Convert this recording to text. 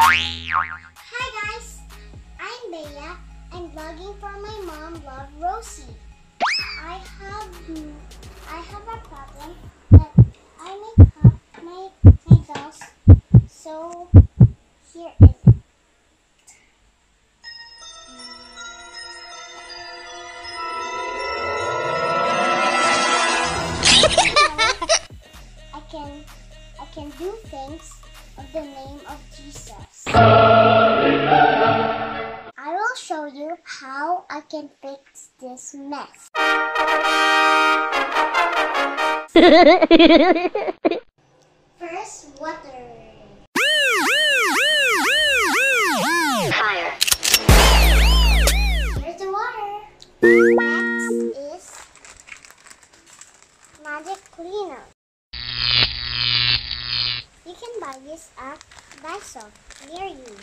Hi guys, I'm Bea. I'm vlogging for my mom, Love Rosie. I have a problem that I make up my dolls. So here is it. I can do things of the name of Jesus. I will show you how I can fix this mess. First, water. Fire. Here's the water. Next is magic cleaner. You can buy this at Daiso near you.